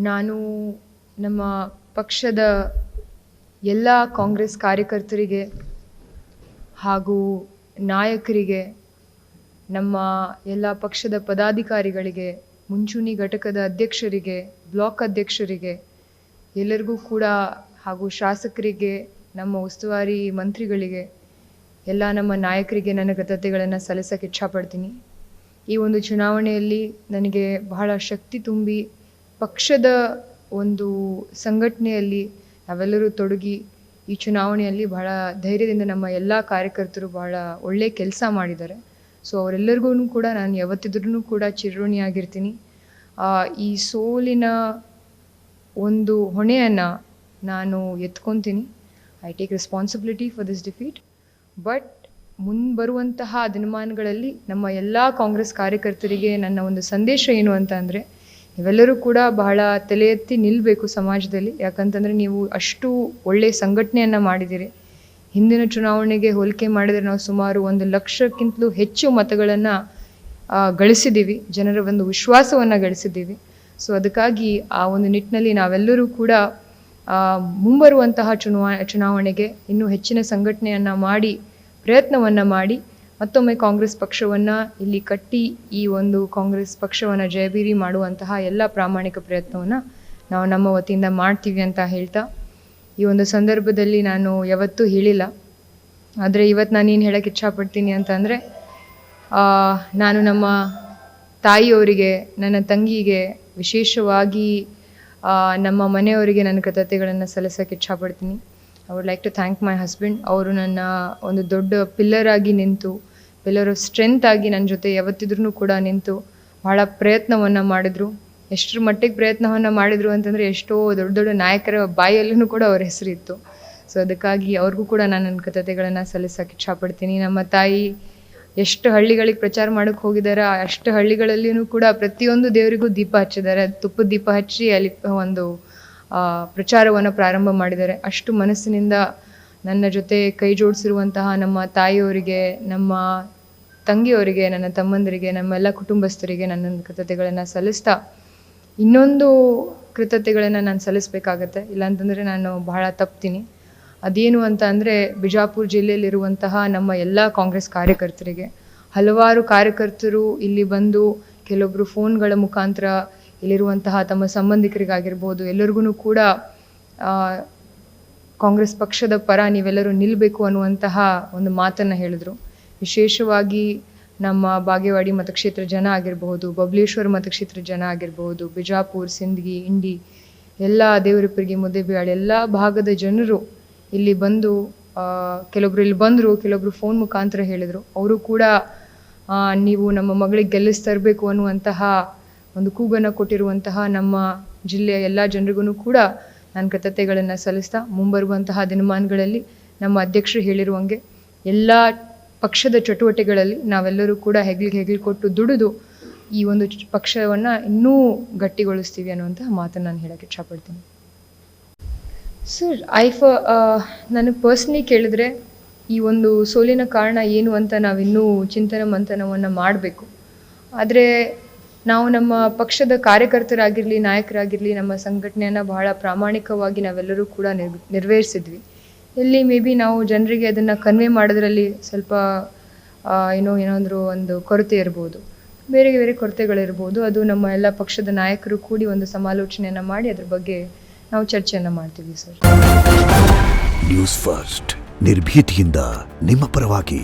ನಾನು ನಮ್ಮ ಪಕ್ಷದ ಎಲ್ಲ ಕಾಂಗ್ರೆಸ್ ಕಾರ್ಯಕರ್ತರಿಗೆ ಹಾಗೂ ನಾಯಕರಿಗೆ, ನಮ್ಮ ಎಲ್ಲ ಪಕ್ಷದ ಪದಾಧಿಕಾರಿಗಳಿಗೆ, ಮುಂಚೂಣಿ ಘಟಕದ ಅಧ್ಯಕ್ಷರಿಗೆ, ಬ್ಲಾಕ್ ಅಧ್ಯಕ್ಷರಿಗೆ ಎಲ್ಲರಿಗೂ ಕೂಡ, ಹಾಗೂ ಶಾಸಕರಿಗೆ, ನಮ್ಮ ಉಸ್ತುವಾರಿ ಮಂತ್ರಿಗಳಿಗೆ, ಎಲ್ಲ ನಮ್ಮ ನಾಯಕರಿಗೆ ನನ್ನ ಕೃತಜ್ಞತೆಗಳನ್ನು ಸಲ್ಲಿಸಕ್ಕೆ ಇಚ್ಛಪಡ್ತೀನಿ. ಈ ಒಂದು ಚುನಾವಣೆಯಲ್ಲಿ ನನಗೆ ಬಹಳ ಶಕ್ತಿ ತುಂಬಿ ಪಕ್ಷದ ಒಂದು ಸಂಘಟನೆಯಲ್ಲಿ ನಾವೆಲ್ಲರೂ ತೊಡಗಿ ಈ ಚುನಾವಣೆಯಲ್ಲಿ ಬಹಳ ಧೈರ್ಯದಿಂದ ನಮ್ಮ ಎಲ್ಲ ಕಾರ್ಯಕರ್ತರು ಬಹಳ ಒಳ್ಳೆ ಕೆಲಸ ಮಾಡಿದ್ದಾರೆ. ಸೊ ಅವರೆಲ್ಲರಿಗೂ ಕೂಡ ನಾನು ಯಾವತ್ತಿದ್ರೂ ಕೂಡ ಚಿರಋಣಿಯಾಗಿರ್ತೀನಿ. ಈ ಸೋಲಿನ ಒಂದು ಹೊಣೆಯನ್ನು ನಾನು ಎತ್ಕೊತೀನಿ. I take responsibility for this defeat. But ಮುಂಬರುವಂತಹ ದಿನಮಾನಗಳಲ್ಲಿ ನಮ್ಮ ಎಲ್ಲ ಕಾಂಗ್ರೆಸ್ ಕಾರ್ಯಕರ್ತರಿಗೆ ನನ್ನ ಒಂದು ಸಂದೇಶ ಏನು ಅಂತ ಅಂದರೆ, ನೀವೆಲ್ಲರೂ ಕೂಡ ಬಹಳ ತಲೆ ಎತ್ತಿ ನಿಲ್ಲಬೇಕು ಸಮಾಜದಲ್ಲಿ. ಯಾಕಂತಂದರೆ ನೀವು ಅಷ್ಟು ಒಳ್ಳೆಯ ಸಂಘಟನೆಯನ್ನು ಮಾಡಿದ್ದೀರಿ. ಹಿಂದಿನ ಚುನಾವಣೆಗೆ ಹೋಲಿಕೆ ಮಾಡಿದರೆ ನಾವು ಸುಮಾರು 1 ಲಕ್ಷಕ್ಕಿಂತಲೂ ಹೆಚ್ಚು ಮತಗಳನ್ನು ಗಳಿಸಿದ್ದೀವಿ, ಜನರ ಒಂದು ವಿಶ್ವಾಸವನ್ನು ಗಳಿಸಿದ್ದೀವಿ. ಸೊ ಅದಕ್ಕಾಗಿ ಆ ಒಂದು ನಿಟ್ಟಿನಲ್ಲಿ ನಾವೆಲ್ಲರೂ ಕೂಡ ಮುಂಬರುವಂತಹ ಚುನಾವಣೆಗೆ ಇನ್ನೂ ಹೆಚ್ಚಿನ ಸಂಘಟನೆಯನ್ನು ಮಾಡಿ, ಪ್ರಯತ್ನವನ್ನು ಮಾಡಿ, ಮತ್ತೊಮ್ಮೆ ಕಾಂಗ್ರೆಸ್ ಪಕ್ಷವನ್ನು ಇಲ್ಲಿ ಕಟ್ಟಿ ಈ ಒಂದು ಕಾಂಗ್ರೆಸ್ ಪಕ್ಷವನ್ನು ಜಯಭೀರಿ ಮಾಡುವಂತಹ ಎಲ್ಲ ಪ್ರಾಮಾಣಿಕ ಪ್ರಯತ್ನವನ್ನು ನಾವು ನಮ್ಮ ವತಿಯಿಂದ ಮಾಡ್ತೀವಿ ಅಂತ ಹೇಳ್ತಾ, ಈ ಒಂದು ಸಂದರ್ಭದಲ್ಲಿ ನಾನು ಯಾವತ್ತೂ ಹೇಳಿಲ್ಲ, ಆದರೆ ಇವತ್ತು ನಾನು ಏನು ಹೇಳೋಕ್ಕೆ ಇಚ್ಛಪಡ್ತೀನಿ ಅಂತಂದರೆ, ನಾನು ನಮ್ಮ ತಾಯಿಯವರಿಗೆ, ನನ್ನ ತಂಗಿಗೆ, ವಿಶೇಷವಾಗಿ ನಮ್ಮ ಮನೆಯವರಿಗೆ ನನ್ನ ಕೃತಜ್ಞತೆಗಳನ್ನು ಸಲ್ಲಿಸೋಕ್ಕೆ ಇಚ್ಛಪಡ್ತೀನಿ. I would like to thank my husband. ಅವರು ನನ್ನ ಒಂದು ದೊಡ್ಡ ಪಿಲ್ಲರ್ ಆಗಿ ನಿಂತು, ಪಿಲ್ಲರ್ ಆಫ್ ಸ್ಟ್ರೆಂತ್ ಆಗಿ ನನ್ನ ಜೊತೆ ಯಾವತ್ತಿದ್ರೂ ಕೂಡ ನಿಂತು ಬಹಳ ಪ್ರಯತ್ನವನ್ನು ಮಾಡಿದರು. ಎಷ್ಟರ ಮಟ್ಟಿಗೆ ಪ್ರಯತ್ನವನ್ನು ಮಾಡಿದರು ಅಂತಂದರೆ, ಎಷ್ಟೋ ದೊಡ್ಡ ದೊಡ್ಡ ನಾಯಕರ ಬಾಯಲ್ಲೂ ಕೂಡ ಅವ್ರ ಹೆಸರಿತ್ತು. ಸೊ ಅದಕ್ಕಾಗಿ ಅವ್ರಿಗೂ ಕೂಡ ನಾನು ನನ್ನ ಕೃತಜ್ಞತೆಗಳನ್ನು ಸಲ್ಲಿಸೋಕ್ಕೆ ಇಚ್ಛಪಡ್ತೀನಿ. ನಮ್ಮ ತಾಯಿ ಎಷ್ಟು ಹಳ್ಳಿಗಳಿಗೆ ಪ್ರಚಾರ ಮಾಡೋಕ್ಕೆ ಹೋಗಿದ್ದಾರೆ, ಅಷ್ಟು ಹಳ್ಳಿಗಳಲ್ಲಿಯೂ ಕೂಡ ಪ್ರತಿಯೊಂದು ದೇವರಿಗೂ ದೀಪ ಹಚ್ಚಿದ್ದಾರೆ. ತುಪ್ಪದ ದೀಪ ಹಚ್ಚಿ ಅಲ್ಲಿ ಒಂದು ಪ್ರಚಾರವನ್ನು ಪ್ರಾರಂಭ ಮಾಡಿದ್ದಾರೆ. ಅಷ್ಟು ಮನಸ್ಸಿನಿಂದ ನನ್ನ ಜೊತೆ ಕೈ ಜೋಡಿಸಿರುವಂತಹ ನಮ್ಮ ತಾಯಿಯವರಿಗೆ, ನಮ್ಮ ತಂಗಿಯವರಿಗೆ, ನನ್ನ ತಮ್ಮಂದರಿಗೆ, ನಮ್ಮೆಲ್ಲ ಕುಟುಂಬಸ್ಥರಿಗೆ ನನ್ನ ಕೃತಜ್ಞತೆಗಳನ್ನು ಸಲ್ಲಿಸ್ತಾ, ಇನ್ನೊಂದು ಕೃತಜ್ಞತೆಗಳನ್ನು ನಾನು ಸಲ್ಲಿಸಬೇಕಾಗತ್ತೆ, ಇಲ್ಲಾಂತಂದರೆ ನಾನು ಬಹಳ ತಪ್ತೀನಿ. ಅದೇನು ಅಂತ ಅಂದರೆ, ಬಿಜಾಪುರ ಜಿಲ್ಲೆಯಲ್ಲಿರುವಂತಹ ನಮ್ಮ ಎಲ್ಲ ಕಾಂಗ್ರೆಸ್ ಕಾರ್ಯಕರ್ತರಿಗೆ, ಹಲವಾರು ಕಾರ್ಯಕರ್ತರು ಇಲ್ಲಿ ಬಂದು ಕೆಲವೊಬ್ಬರು ಫೋನ್ಗಳ ಮುಖಾಂತರ ಇಲ್ಲಿರುವಂತಹ ತಮ್ಮ ಸಂಬಂಧಿಕರಿಗಾಗಿರ್ಬೋದು ಎಲ್ಲರಿಗೂ ಕೂಡ ಕಾಂಗ್ರೆಸ್ ಪಕ್ಷದ ಪರ ನೀವೆಲ್ಲರೂ ನಿಲ್ಲಬೇಕು ಅನ್ನುವಂತಹ ಒಂದು ಮಾತನ್ನು ಹೇಳಿದ್ರು. ವಿಶೇಷವಾಗಿ ನಮ್ಮ ಬಾಗೇವಾಡಿ ಮತಕ್ಷೇತ್ರ ಜನ ಆಗಿರಬಹುದು, ಬಬಲೇಶ್ವರ ಮತಕ್ಷೇತ್ರ ಜನ ಆಗಿರಬಹುದು, ಬಿಜಾಪುರ, ಸಿಂದಗಿ, ಇಂಡಿ, ಎಲ್ಲ ದೇವರಪುರಿಗೆ, ಮುದ್ದೇಬಿಹಾಳ್ ಎಲ್ಲ ಭಾಗದ ಜನರು ಇಲ್ಲಿ ಬಂದು, ಕೆಲವೊಬ್ರು ಇಲ್ಲಿ ಬಂದರು, ಕೆಲವೊಬ್ರು ಫೋನ್ ಮುಖಾಂತರ ಹೇಳಿದರು. ಅವರು ಕೂಡ ನೀವು ನಮ್ಮ ಮಗಳಿಗೆ ಗೆಲ್ಲಿಸ್ತರಬೇಕು ಅನ್ನುವಂತಹ ಒಂದು ಕೂಗನ್ನು ಕೊಟ್ಟಿರುವಂತಹ ನಮ್ಮ ಜಿಲ್ಲೆಯ ಎಲ್ಲ ಜನರಿಗೂ ಕೂಡ ನಾನು ಕೃತಜ್ಞತೆಗಳನ್ನು ಸಲ್ಲಿಸ್ತಾ, ಮುಂಬರುವಂತಹ ದಿನಮಾನಗಳಲ್ಲಿ ನಮ್ಮ ಅಧ್ಯಕ್ಷರು ಹೇಳಿರುವಂಗೆ ಎಲ್ಲ ಪಕ್ಷದ ಚಟುವಟಿಕೆಗಳಲ್ಲಿ ನಾವೆಲ್ಲರೂ ಕೂಡ ಹೆಗ್ಲಿಗೆ ಕೊಟ್ಟು ದುಡಿದು ಈ ಒಂದು ಪಕ್ಷವನ್ನು ಇನ್ನೂ ಗಟ್ಟಿಗೊಳಿಸ್ತೀವಿ ಅನ್ನುವಂತಹ ಮಾತನ್ನು ನಾನು ಹೇಳೋಕ್ಕೆ ಇಚ್ಛಪಡ್ತೀನಿ. ಸರ್, ನನಗೆ ಪರ್ಸ್ನಲಿ ಕೇಳಿದ್ರೆ ಈ ಒಂದು ಸೋಲಿನ ಕಾರಣ ಏನು ಅಂತ ನಾವಿನ್ನೂ ಚಿಂತನೆ ಮಂಥನವನ್ನು ಮಾಡಬೇಕು. ಆದರೆ ನಾವು ನಮ್ಮ ಪಕ್ಷದ ಕಾರ್ಯಕರ್ತರಾಗಿರಲಿ, ನಾಯಕರಾಗಿರಲಿ, ನಮ್ಮ ಸಂಘಟನೆಯನ್ನು ಬಹಳ ಪ್ರಾಮಾಣಿಕವಾಗಿ ನಾವೆಲ್ಲರೂ ಕೂಡ ನಿರ್ವಹಿಸಿದ್ವಿ. ಇಲ್ಲಿ ಮೇ ಬಿ ನಾವು ಜನರಿಗೆ ಅದನ್ನು ಕನ್ವೆ ಮಾಡೋದ್ರಲ್ಲಿ ಸ್ವಲ್ಪ ಏನಾದರೂ ಒಂದು ಕೊರತೆ ಇರ್ಬೋದು, ಬೇರೆ ಕೊರತೆಗಳಿರ್ಬೋದು. ಅದು ನಮ್ಮ ಎಲ್ಲ ಪಕ್ಷದ ನಾಯಕರು ಕೂಡಿ ಒಂದು ಸಮಾಲೋಚನೆಯನ್ನು ಮಾಡಿ ಅದ್ರ ಬಗ್ಗೆ ನಾವು ಚರ್ಚೆಯನ್ನು ಮಾಡ್ತೀವಿ ಸರ್. ನ್ಯೂಸ್ ಫಸ್ಟ್, ನಿರ್ಭೀತಿಯಿಂದ ನಿಮ್ಮ ಪರವಾಗಿ.